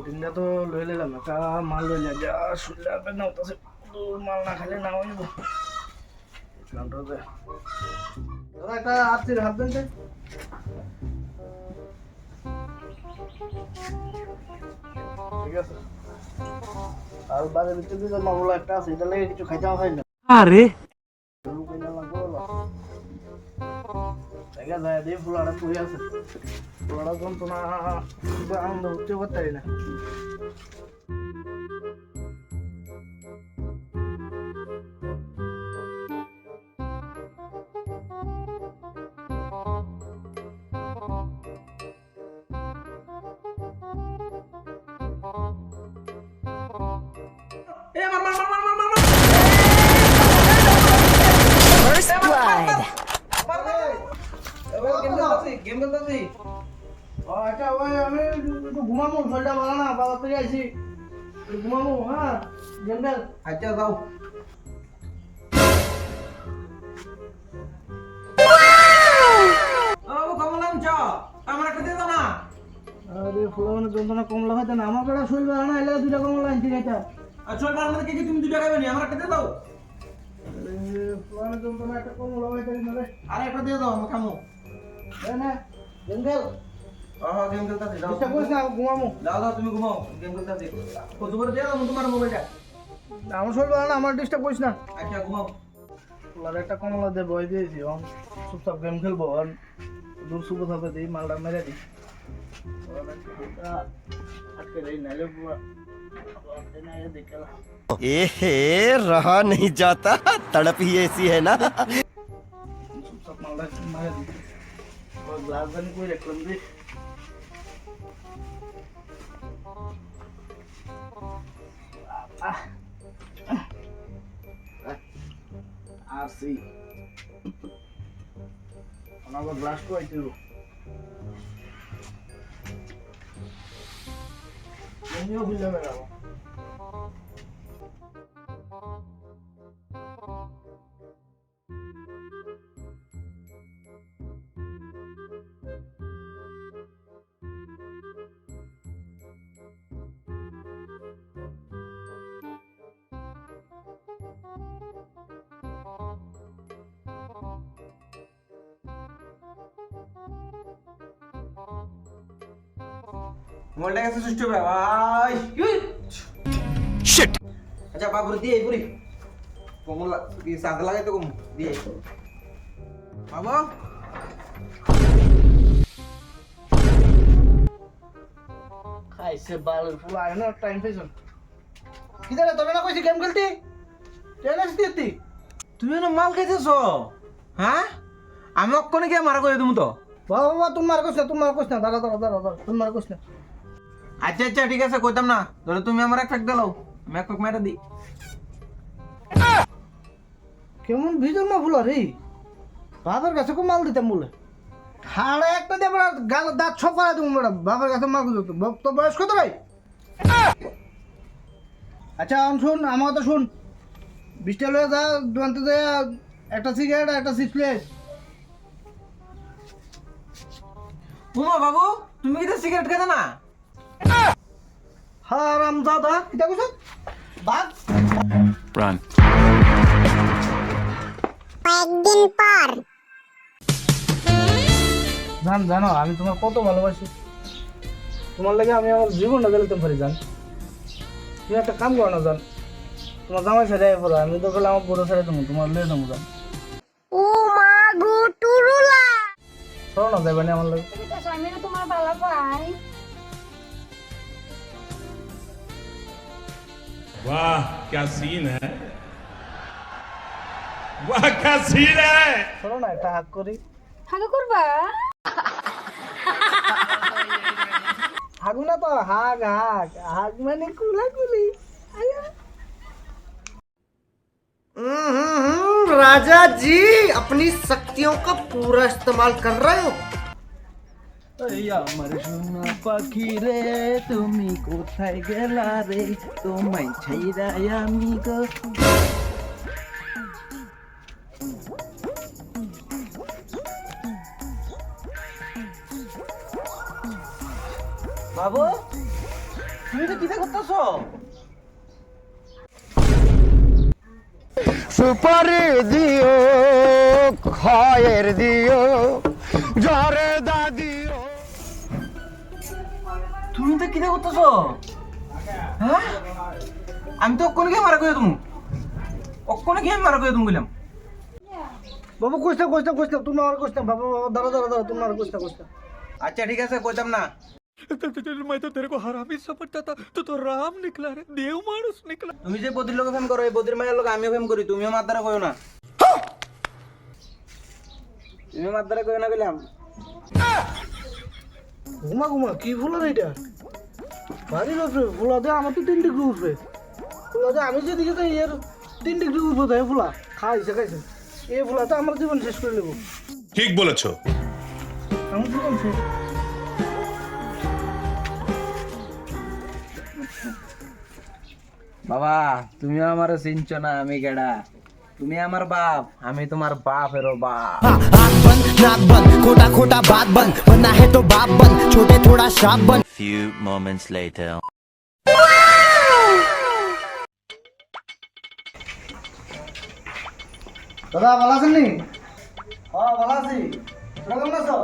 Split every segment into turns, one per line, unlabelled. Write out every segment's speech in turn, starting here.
পুটিনটা তো লই নিলাম একটা মাল লইলে যা শুনলে আপনার নাও তো মাল না খাইলে না হইব দাদা একটা আর্থির হাত দেন ঠিক আছে আর বাজার ভিতরে যে মামলা একটা আছে এটা লেগে কিছু খাইতে হয় না
আরে
দেখা যায় দিয়ে ফুলাটা পড়ে আছে ফুলাটা যন্ত্রণা আনন্দ উঠতে পারতারি না
First blood.
গেম খেলতেছি আচ্ছা ওই আমি একটু ঘুমাবো শরীরটা ভালো না বাবা পেয়ে আইছি ঘুমাবো হ্যাঁ গেম খেল আচ্ছা যাও আরে ফুলানো যন্ত্রণা কমলা হয়তো না আমার বেড়া শরীর ভালো না এলে দুইটা কমলা আনছি এটা
শরীর ভালো না কি তুমি 2 টাকা খাবে আমার একটা দিয়ে দাও
ফুলানো যন্ত্রণা একটা কমলা হয়তো না রে
আর একটা দিয়ে দাও আমি খামো
না গেম খেল
হ্যাঁ গেম খেলতেছি যাও
চেষ্টা করিস না ঘুমাবো
দাও দাও তুমি ঘুমাও গেম খেলতেছি কত করে দিয়ে দাও তোমার মোবাইলটা
আমার শরীর ভালো না আমার ডিস্টার্ব করিস না
আচ্ছা ঘুমাও
ফুলার একটা কমলা দিয়ে বয় দিয়েছি চুপচাপ গেম খেলবো আর দূর সুবোধ হবে দিই মালটা মেরে দিই আটকে দেই নাইলে দেখে
एहे रहा नहीं जाता तड़प ही ऐसी है ना
সব মালটা মারে দিই ওই গ্লাস জানি কই রাখলাম রে আর সি ওনাকে গ্লাস কই তুই এমনিও বুঝে বেড়াবো
মোবাইলটা কাছে সুস্থ হবে ভাই
शिट
আচ্ছা বাবুর দিয়ে এই পুরি কমলা দিয়ে সাদ লাগাই তো কম দিয়ে বাবা
খাইছে বালের ফুল আয় না টাইম পেছন কি জানে তোকে না কইছি গেম খেলতি টেনিস দিতি
তুমি না মাল খাইতেছো হ্যাঁ আমি অক্ষণে গিয়ে মারা করে তুমি তো
বাবা বাবা তোমার কইছ না দাঁড়া তোমার কইছ না
আচ্ছা আচ্ছা ঠিক আছে কইতাম না ধরো তুমি আমার এক ফেক দিলাও আমি এক ফেক মেরে দিই
কেমন ভিজন না ফুল রে বাবার কাছে কো মাল দিতাম বলে হাড়ে একটা দিয়ে বড় গাল দাঁত সব করা তুমি বড় বাবার কাছে মাল দিত তো বয়স কত ভাই আচ্ছা শুন আমার তো শুন 20 টা লয়ে যা দোকানতে যা একটা সিগারেট একটা চিপস
উমা বাবু তুমি কি সিগারেট খেতে না
হারাম দাদা এটা কইছ বাদ
run
কয়েকদিন পর
জানো আমি তোমার কত ভালোবাসি তোমার লাগে আমি আমার জীবনটা দিতে পারি জান তুমি একটা কাম করো না জান তোমার জামাই ছেড়ে পড়ো আমি তো বলে আমার বড় ছেড়ে দেবো তোমার লে দেবো জান
ও মা গো টুরুলা
চলো না যাবে না আমার লাগে
এটা সামনে তোমার বালা পাই
वाह क्या सीन है वाह क्या सीन है
চলো না একটা হাত করি
হাগু করবা
হাগু না তো হাগ মানে কুলাকুলি
राजा जी अपनी शक्तियों का पूरा इस्तेमाल कर रहे हो
আমার সোনা পাখি রে তুমি কোথায় গেলা রে তোমায় ছাইরা আমি গো বাবু
তুমি তো কিটা করতেছো?
সুপারি দিও খয়ের দিও জরে দাদিও।
তুমি তো কিটা করতেছো? হ্যাঁ, আমি তো অক্ষণ গিয়ে মারা করে তুমি, অক্ষণ গিয়ে মারা করে তুমি বললাম।
বাবু কইতে তুমি আর কইতে বাবা বাবা দাঁড়া তুমি আর কইতে।
আচ্ছা ঠিক আছে, কইতাম না।
मैं तो तेरे को हरामी समझता था तो राम निकला रे देव मानुस निकला।
তুমি যে বদির লোকে ফেম করো, এই বদির মায়ের লোক আমিও ফেম করি, তুমিও মার দ্বারা কইও না। তুমি মার দ্বারা কইও না বললাম।
ঘুমা কি ফুলা রে এটা? বাড়ির উপরে ফুলা দে, আমার তো 3 ডিগ্রি উঠবে। ফুলা দে আমি যেদিকে যাই এর 3 ডিগ্রি উঠবে তাই ফুলা খাইছে এই ফুলা তো আমার জীবন শেষ করে নেব।
ठीक बोलेছো।
আমার জীবন শেষ।
বাবা তুমিও আমার চিনছো না আমি কেডা? তুমি আমার বাপ, আমি তোমার বাপেরও বাপ।
आँख बंद नाक बंद खोटा खोटा बात बंद बनना है तो बाप बंद छोटे थोड़ा शाप बंद।
Few moments later.
দাদা ভালো আছেন নি? হ্যাঁ ভালো আছি। তোরা কেমন আছো?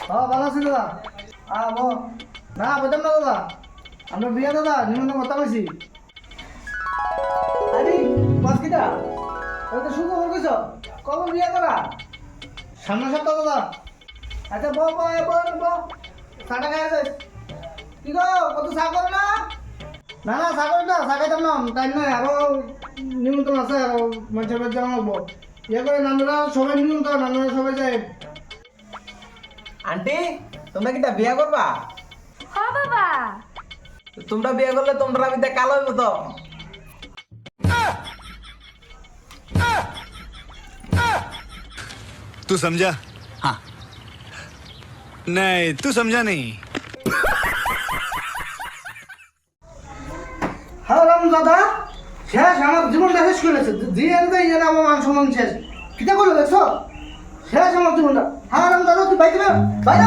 হ্যাঁ ভালো আছি দাদা। না বলতাম না দাদা, আমরা বিয়া দাদা নিমন্ত্রণ করতে পারছি। আরে বাস কিটা ওই তো শুভ করছ কবে বিয়া তোরা? সামনে সপ্তাহ দাদা। আচ্ছা সাটা খাই যাস কি গো, কত চা করে না? না চা করে না, চা খাইতাম না, টাইম নাই, আরো নিমন্ত্রণ আছে, আরো মানুষের বাড়ি যাওয়া লাগবো। ইয়ে করে নান্দরা সবাই নিমন্ত্রণ, নান্দরা সবাই যায়।
আন্টি তোমরা কিটা বিয়া করবা?
হ্যাঁ বাবা।
তোমরা বিয়া করলে তোমরা আমি দেখ কালো হইব তো।
तू समझा? हाँ नहीं तू समझा नहीं।
হ্যাঁ রাম দাদা শেষ, আমার জীবনটা শেষ করেছে। দিয়ে এনে আমার মান সম্মান শেষ। কিটা করলো দেখছো? শেষ আমার জীবনটা। হ্যাঁ রাম দাদা তুই বাইতে বাইরে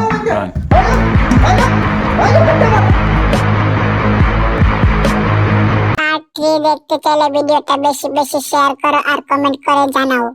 পার্ট 3 দেখতে চাইলে ভিডিওটা বেশি বেশি শেয়ার করো আর কমেন্ট করে জানাও।